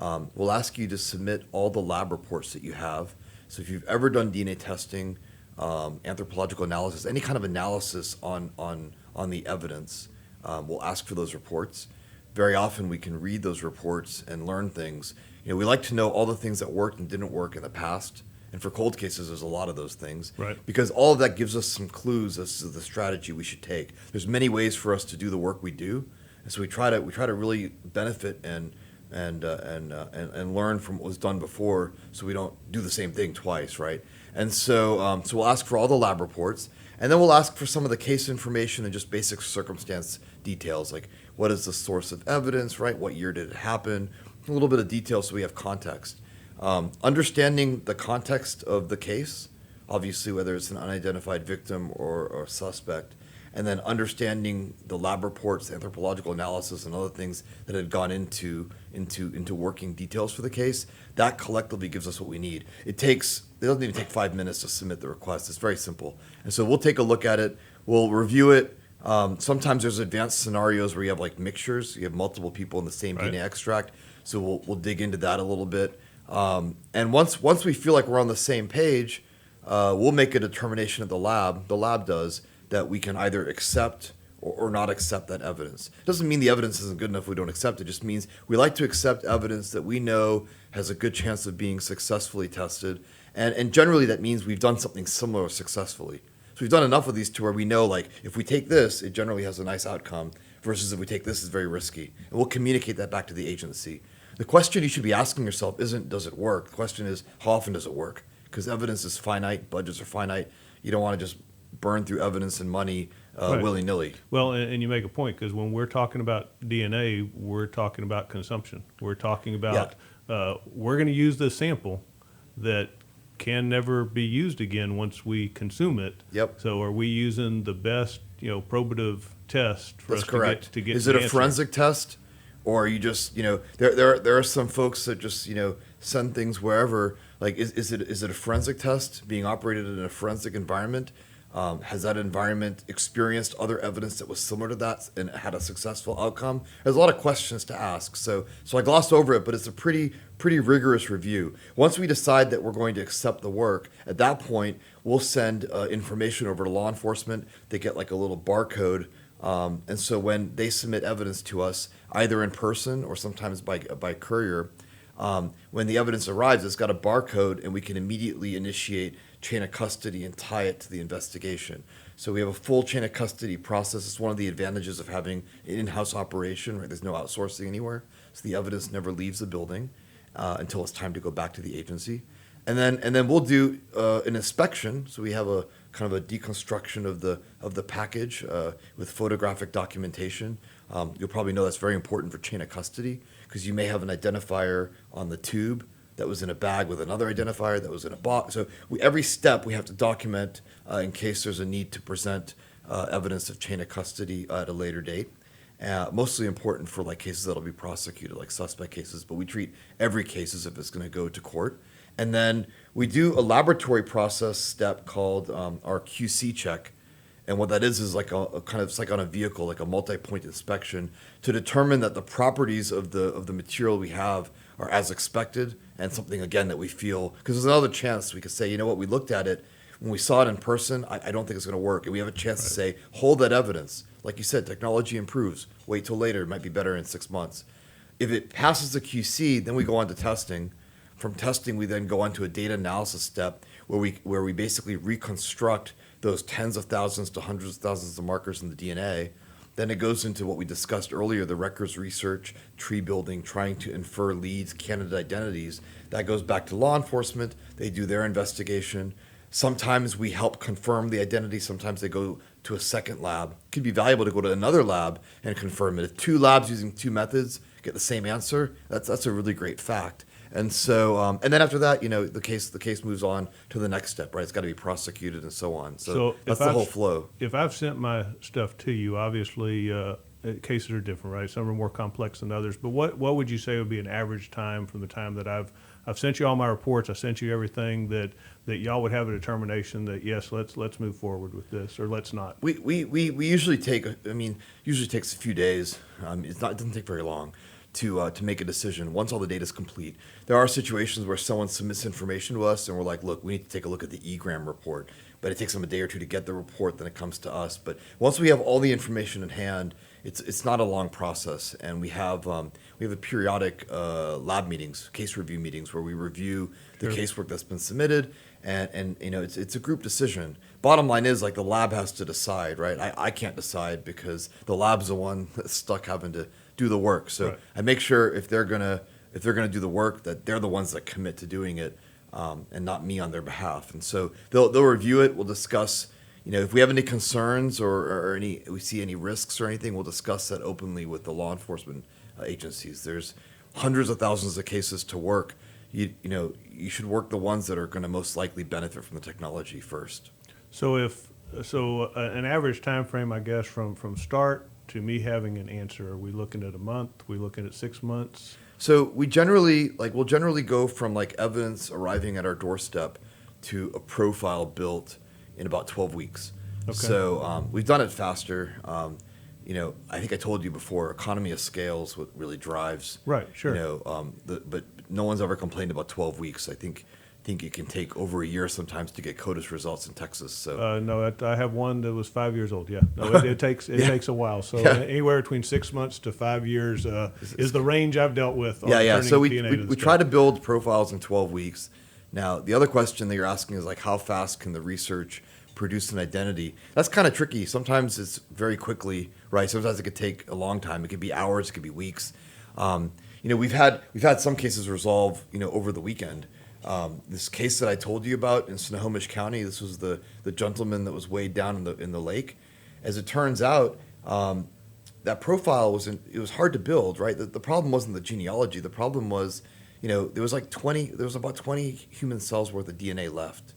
We'll ask you to submit all the lab reports that you have. So if you've ever done DNA testing, anthropological analysis, any kind of analysis on the evidence, we'll ask for those reports. Very often we can read those reports and learn things. We like to know all the things that worked and didn't work in the past. And for cold cases, there's a lot of those things. Right. Because all of that gives us some clues as to the strategy we should take. There's many ways for us to do the work we do, and so we try to really benefit and learn from what was done before, so we don't do the same thing twice, right? And so we'll ask for all the lab reports, and then we'll ask for some of the case information and just basic circumstance details, like what is the source of evidence, right? What year did it happen? A little bit of detail so we have context. Understanding the context of the case, obviously whether it's an unidentified victim or suspect, and then understanding the lab reports, anthropological analysis, and other things that had gone into working details for the case, that collectively gives us what we need. It doesn't even take 5 minutes to submit the request. It's very simple. And so we'll take a look at it, we'll review it. Sometimes there's advanced scenarios where you have like mixtures, you have multiple people in the same Right. DNA extract, so we'll dig into that a little bit. And once we feel like we're on the same page, we'll make a determination at the lab does, that we can either accept or not accept that evidence. It doesn't mean the evidence isn't good enough if we don't accept it. It just means we like to accept evidence that we know has a good chance of being successfully tested. And generally that means we've done something similar successfully. So we've done enough of these to where we know, like, if we take this, it generally has a nice outcome, versus if we take this, it's very risky. And we'll communicate that back to the agency. The question you should be asking yourself isn't, does it work? The question is, how often does it work? Because evidence is finite, budgets are finite. You don't want to just burn through evidence and money Right. willy-nilly. Well, and you make a point, because when we're talking about DNA, we're talking about consumption. We're talking about we're going to use this sample that can never be used again once we consume it. Yep. So are we using the best, probative test for That's us correct. to get Is the it a answer? forensic test? Or are you just, there are some folks that just, send things wherever. Like, is it a forensic test being operated in a forensic environment? Has that environment experienced other evidence that was similar to that and had a successful outcome? There's a lot of questions to ask. So I glossed over it, but it's a pretty rigorous review. Once we decide that we're going to accept the work, at that point, we'll send information over to law enforcement. They get like a little barcode. And so when they submit evidence to us, either in person or sometimes by courier, when the evidence arrives, it's got a barcode, and we can immediately initiate chain of custody and tie it to the investigation. So we have a full chain of custody process. It's one of the advantages of having an in-house operation, right? There's no outsourcing anywhere, so the evidence never leaves the building until it's time to go back to the agency. And then we'll do an inspection. So we have a kind of a deconstruction of the package with photographic documentation. You'll probably know that's very important for chain of custody, because you may have an identifier on the tube that was in a bag with another identifier that was in a box. So every step we have to document in case there's a need to present evidence of chain of custody at a later date. Mostly important for like cases that'll be prosecuted, like suspect cases, but we treat every case as if it's going to go to court. And then we do a laboratory process step called our QC check. And what that is like it's like on a vehicle, like a multi-point inspection, to determine that the properties of the material we have are as expected, and something, again, that we feel, because there's another chance we could say, we looked at it, when we saw it in person, I don't think it's going to work. And we have a chance to say, hold that evidence. Like you said, technology improves. Wait till later. It might be better in 6 months. If it passes the QC, then we go on to testing. From testing, we then go on to a data analysis step where we basically reconstruct those tens of thousands to hundreds of thousands of markers in the DNA. Then it goes into what we discussed earlier, the records research, tree building, trying to infer leads, candidate identities. That goes back to law enforcement. They do their investigation. Sometimes we help confirm the identity. Sometimes they go to a second lab. It could be valuable to go to another lab and confirm it. If two labs using two methods get the same answer, that's a really great fact. And so, and then after that, the case moves on to the next step, right? It's got to be prosecuted and so on. So that's the whole flow. If I've sent my stuff to you, obviously cases are different, right? Some are more complex than others. But what would you say would be an average time from the time that I've sent you all my reports, I sent you everything that y'all would have a determination that yes, let's move forward with this, or let's not? We usually usually takes a few days. It doesn't take very long to make a decision once all the data is complete. There are situations where someone submits information to us and we're like, look, we need to take a look at the EGRAM report, but it takes them a day or two to get the report, then it comes to us. But once we have all the information in hand, it's not a long process, and we have a periodic lab meetings, case review meetings, where we review the casework that's been submitted, and it's a group decision. Bottom line is, like, the lab has to decide, right? I can't decide because the lab's the one that's stuck having to do the work. So right. I make sure if they're gonna do the work, that they're the ones that commit to doing it, and not me on their behalf. And so they'll review it. We'll discuss. If we have any concerns or we see any risks or anything, we'll discuss that openly with the law enforcement agencies. There's hundreds of thousands of cases to work. You should work the ones that are going to most likely benefit from the technology first. So an average time frame, I guess, from start to me having an answer, are we looking at a month? Are we looking at 6 months? So we'll generally go from like evidence arriving at our doorstep to a profile built in about 12 weeks. Okay. So we've done it faster. I think I told you before, economy of scale is what really drives. Right, sure. But no one's ever complained about 12 weeks. I think it can take over a year sometimes to get CODIS results in Texas. So no, I have one that was 5 years old. Yeah, no, it takes a while. So anywhere between 6 months to 5 years is the range I've dealt with. So we try to build profiles in 12 weeks. Now, the other question that you're asking is, like, how fast can the research produce an identity? That's kind of tricky. Sometimes it's very quickly, right? Sometimes it could take a long time. It could be hours. It could be weeks. We've had some cases resolve, over the weekend. This case that I told you about in Snohomish County, this was the gentleman that was weighed down in the lake. As it turns out, that profile was hard to build, right? The problem wasn't the genealogy. The problem was, there was about 20 human cells worth of DNA left.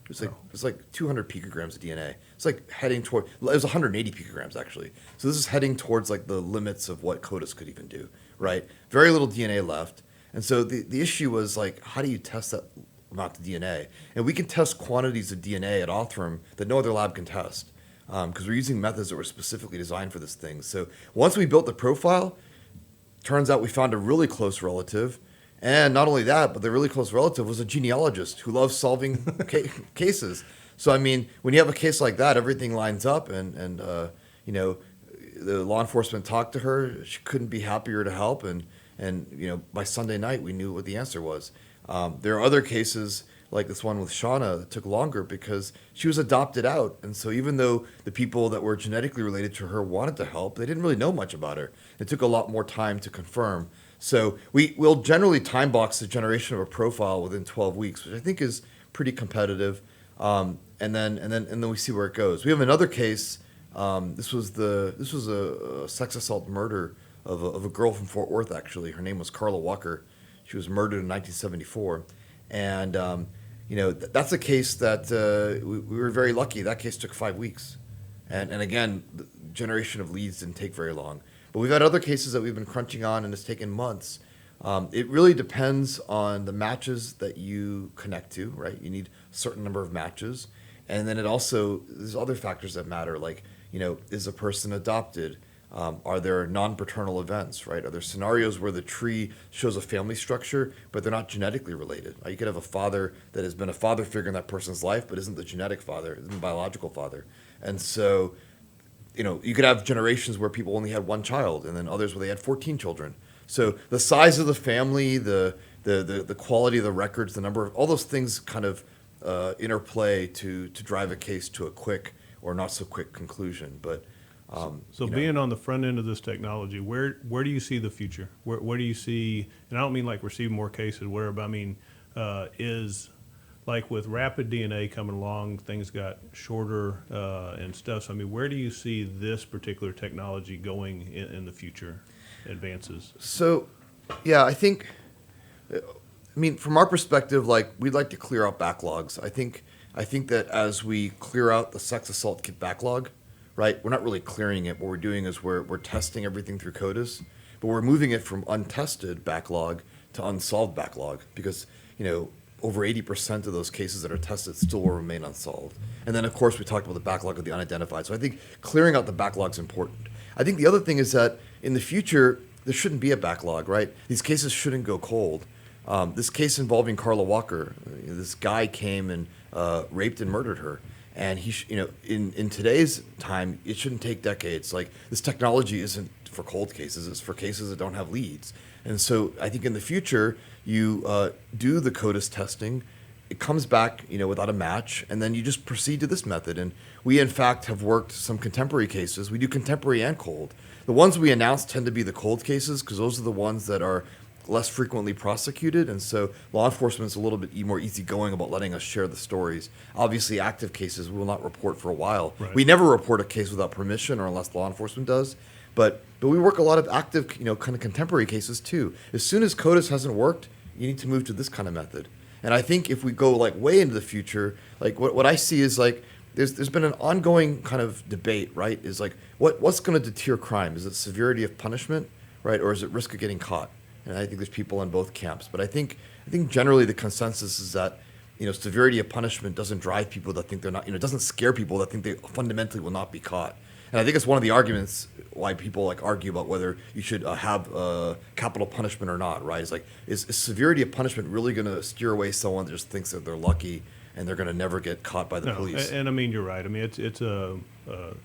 It was like 200 picograms of DNA. It's like heading toward, it was 180 picograms actually. So this is heading towards like the limits of what CODIS could even do, right? Very little DNA left. And so the issue was, like, how do you test that amount of DNA? And we can test quantities of DNA at Othram that no other lab can test, because we're using methods that were specifically designed for this thing. So once we built the profile, turns out we found a really close relative. And not only that, but the really close relative was a genealogist who loves solving cases. So, I mean, when you have a case like that, everything lines up, and the law enforcement talked to her. She couldn't be happier to help, and by Sunday night, we knew what the answer was. There are other cases like this one with Shauna that took longer because she was adopted out. And so even though the people that were genetically related to her wanted to help, they didn't really know much about her. It took a lot more time to confirm. So we'll generally time box the generation of a profile within 12 weeks, which I think is pretty competitive. And then we see where it goes. We have another case. This was a sex assault murder of a girl from Fort Worth, actually. Her name was Carla Walker. She was murdered in 1974. And, that's a case that we were very lucky. That case took 5 weeks. And again, the generation of leads didn't take very long. But we've had other cases that we've been crunching on, and it's taken months. It really depends on the matches that you connect to, right? You need a certain number of matches. And then there's other factors that matter, like, is a person adopted? Are there non-paternal events, right? Are there scenarios where the tree shows a family structure, but they're not genetically related? You could have a father that has been a father figure in that person's life, but isn't the genetic father, isn't the biological father. And so, you could have generations where people only had one child, and then others where they had 14 children. So the size of the family, the the quality of the records, the number of all those things kind of interplay to drive a case to a quick or not so quick conclusion. But so being on the front end of this technology, where do you see the future? Where do you see? And I don't mean like receiving more cases, whatever. But I mean, is like with rapid DNA coming along, things got shorter and stuff. So I mean, where do you see this particular technology going in the future advances? So, yeah, I mean, from our perspective, like we'd like to clear out backlogs. I think that as we clear out the sex assault kit backlog, right, we're not really clearing it. What we're doing is we're testing everything through CODIS, but we're moving it from untested backlog to unsolved backlog because, over 80% of those cases that are tested still will remain unsolved. And then, of course, we talked about the backlog of the unidentified. So I think clearing out the backlog is important. I think the other thing is that in the future, there shouldn't be a backlog, right? These cases shouldn't go cold. This case involving Carla Walker, this guy came and raped and murdered her. And in today's time, it shouldn't take decades. Like this technology isn't for cold cases; it's for cases that don't have leads. And so I think in the future, you do the CODIS testing. It comes back, without a match, and then you just proceed to this method. And we, in fact, have worked some contemporary cases. We do contemporary and cold. The ones we announce tend to be the cold cases because those are the ones that are less frequently prosecuted, and so law enforcement is a little bit more easygoing about letting us share the stories. Obviously, active cases we will not report for a while. Right. We never report a case without permission or unless law enforcement does. But we work a lot of active, kind of contemporary cases too. As soon as CODIS hasn't worked, you need to move to this kind of method. And I think if we go like way into the future, like what I see is like there's been an ongoing kind of debate, right? Is like what's going to deter crime? Is it severity of punishment, right, or is it risk of getting caught? And I think there's people in both camps. But I think generally the consensus is that severity of punishment doesn't drive people that think they're not. It doesn't scare people that think they fundamentally will not be caught. And I think it's one of the arguments why people like argue about whether you should have capital punishment or not, right? It's like, is severity of punishment really going to steer away someone that just thinks that they're lucky and they're going to never get caught by the police? And I mean, you're right. I mean, it's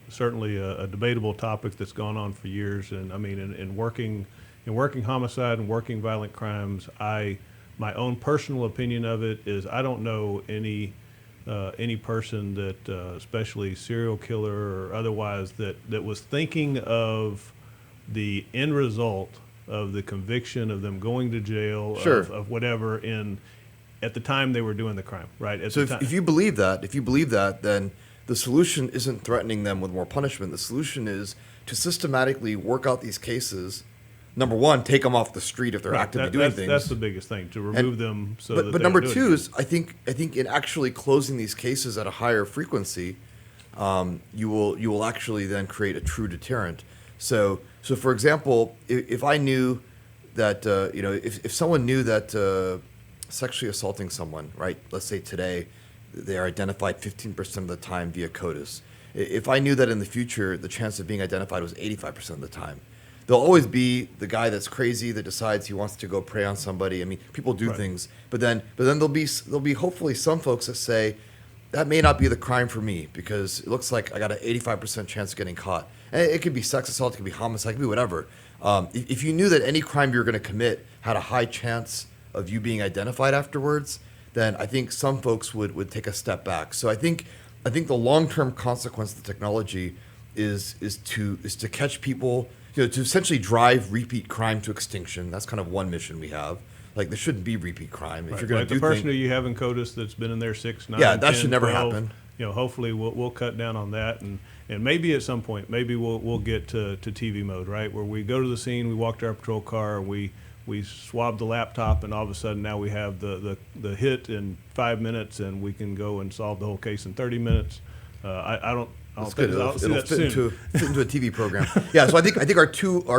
certainly a debatable topic that's gone on for years. And I mean, in working homicide and working violent crimes, my own personal opinion of it is I don't know any person that, especially serial killer or otherwise, that was thinking of the end result of the conviction of them going to jail, sure, of whatever at the time they were doing the crime, right? So if you believe that, then the solution isn't threatening them with more punishment. The solution is to systematically work out these cases. Number one, take them off the street if they're actively doing things. That's the biggest thing, to remove them. But number two is, I think in actually closing these cases at a higher frequency, you will actually then create a true deterrent. So for example, if I knew that if someone knew that sexually assaulting someone, right? Let's say today they are identified 15% of the time via CODIS. If I knew that in the future the chance of being identified was 85% of the time. There'll always be the guy that's crazy that decides he wants to go prey on somebody. I mean, people do things, but then there'll be hopefully some folks that say that may not be the crime for me because it looks like I got an 85% chance of getting caught. And it could be sex assault, it could be homicide, it could be whatever. If you knew that any crime you're going to commit had a high chance of you being identified afterwards, then I think some folks would take a step back. So I think the long-term consequence of the technology is to catch people. To essentially drive repeat crime to extinction. That's kind of one mission we have. Like there shouldn't be repeat crime. If you're going to do the person who you have in CODIS that's been in there 6, 9, that 10, should never 12, happen. Hopefully we'll cut down on that, and maybe at some point, maybe we'll get to TV mode, right, where we go to the scene, we walk to our patrol car, we swab the laptop, and all of a sudden now we have the hit in 5 minutes, and we can go and solve the whole case in 30 minutes. That's good. It'll fit into a TV program. Yeah. So I think our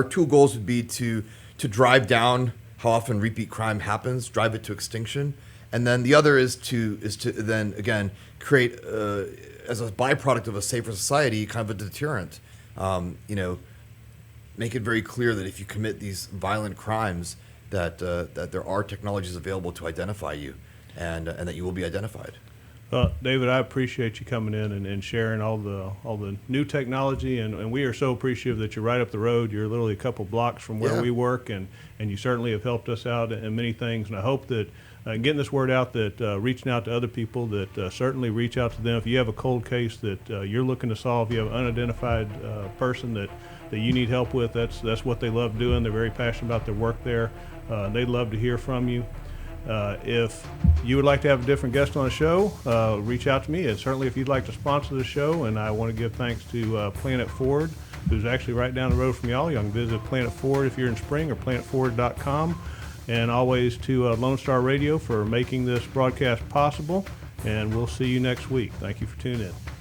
two goals would be to drive down how often repeat crime happens, drive it to extinction, and then the other is to then again create as a byproduct of a safer society kind of a deterrent. Make it very clear that if you commit these violent crimes, that there are technologies available to identify you, and that you will be identified. David, I appreciate you coming in and sharing all the new technology, and we are so appreciative that you're right up the road. You're literally a couple blocks from where we work, and you certainly have helped us out in many things. And I hope that getting this word out, that reaching out to other people, that certainly reach out to them. If you have a cold case that you're looking to solve, you have an unidentified person that you need help with, that's what they love doing. They're very passionate about their work there. They'd love to hear from you. If you would like to have a different guest on the show, reach out to me. And certainly if you'd like to sponsor the show, and I want to give thanks to Planet Ford, who's actually right down the road from y'all. You can visit Planet Ford if you're in Spring, or planetford.com. And always to Lone Star Radio for making this broadcast possible. And we'll see you next week. Thank you for tuning in.